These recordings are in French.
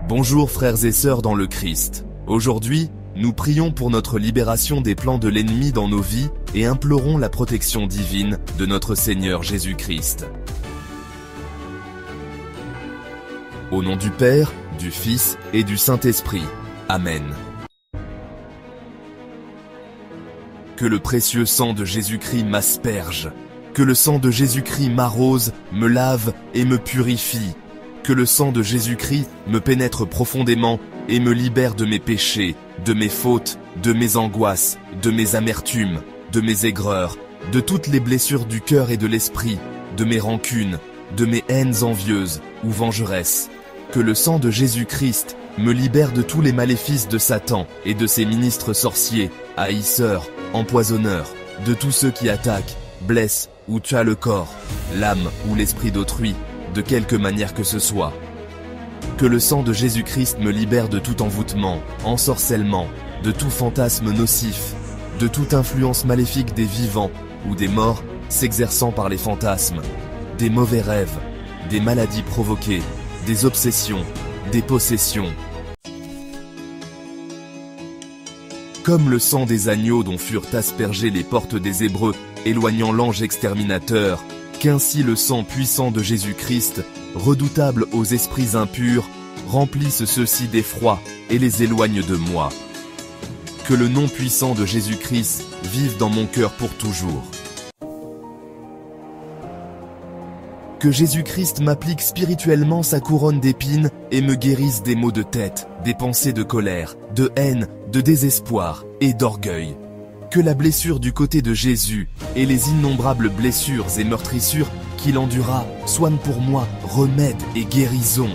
Bonjour frères et sœurs dans le Christ. Aujourd'hui, nous prions pour notre libération des plans de l'ennemi dans nos vies et implorons la protection divine de notre Seigneur Jésus-Christ. Au nom du Père, du Fils et du Saint-Esprit. Amen. Que le précieux sang de Jésus-Christ m'asperge. Que le sang de Jésus-Christ m'arrose, me lave et me purifie. Que le sang de Jésus-Christ me pénètre profondément et me libère de mes péchés, de mes fautes, de mes angoisses, de mes amertumes, de mes aigreurs, de toutes les blessures du cœur et de l'esprit, de mes rancunes, de mes haines envieuses ou vengeresses. Que le sang de Jésus-Christ me libère de tous les maléfices de Satan et de ses ministres sorciers, haïsseurs, empoisonneurs, de tous ceux qui attaquent, blessent ou tuent le corps, l'âme ou l'esprit d'autrui, de quelque manière que ce soit. Que le sang de Jésus-Christ me libère de tout envoûtement, ensorcellement, de tout fantasme nocif, de toute influence maléfique des vivants ou des morts s'exerçant par les fantasmes, des mauvais rêves, des maladies provoquées, des obsessions, des possessions. Comme le sang des agneaux dont furent aspergées les portes des Hébreux, éloignant l'ange exterminateur, qu'ainsi le sang puissant de Jésus-Christ, redoutable aux esprits impurs, remplisse ceux-ci d'effroi et les éloigne de moi. Que le nom puissant de Jésus-Christ vive dans mon cœur pour toujours. Que Jésus-Christ m'applique spirituellement sa couronne d'épines et me guérisse des maux de tête, des pensées de colère, de haine, de désespoir et d'orgueil. Que la blessure du côté de Jésus et les innombrables blessures et meurtrissures qu'il endura soignent pour moi remède et guérison.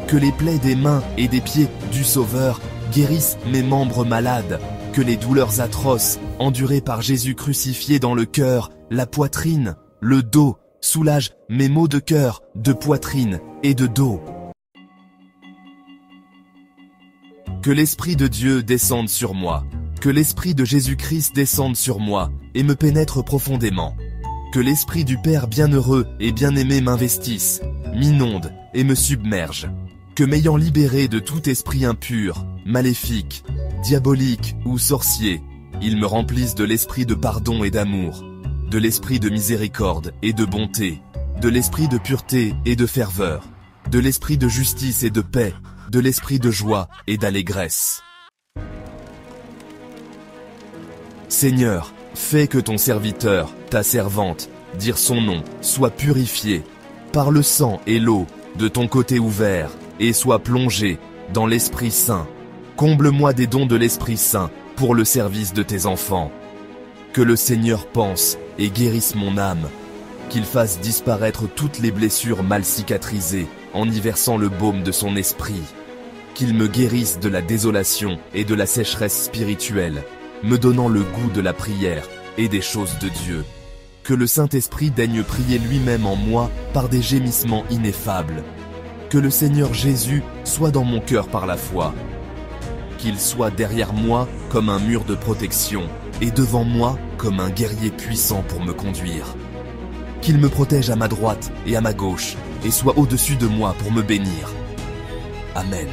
Que les plaies des mains et des pieds du Sauveur guérissent mes membres malades. Que les douleurs atroces endurées par Jésus crucifié dans le cœur, la poitrine, le dos, soulagent mes maux de cœur, de poitrine et de dos. Que l'Esprit de Dieu descende sur moi. Que l'Esprit de Jésus-Christ descende sur moi et me pénètre profondément. Que l'Esprit du Père bienheureux et bien-aimé m'investisse, m'inonde et me submerge. Que m'ayant libéré de tout esprit impur, maléfique, diabolique ou sorcier, il me remplisse de l'esprit de pardon et d'amour, de l'esprit de miséricorde et de bonté, de l'esprit de pureté et de ferveur, de l'esprit de justice et de paix, de l'esprit de joie et d'allégresse. Seigneur, fais que ton serviteur, ta servante, dire son nom, soit purifié par le sang et l'eau de ton côté ouvert et soit plongé dans l'Esprit Saint. Comble-moi des dons de l'Esprit Saint pour le service de tes enfants. Que le Seigneur pense et guérisse mon âme, qu'il fasse disparaître toutes les blessures mal cicatrisées en y versant le baume de son esprit. Qu'il me guérisse de la désolation et de la sécheresse spirituelle, me donnant le goût de la prière et des choses de Dieu. Que le Saint-Esprit daigne prier lui-même en moi par des gémissements ineffables. Que le Seigneur Jésus soit dans mon cœur par la foi. Qu'il soit derrière moi comme un mur de protection et devant moi comme un guerrier puissant pour me conduire. Qu'il me protège à ma droite et à ma gauche et soit au-dessus de moi pour me bénir. Amen.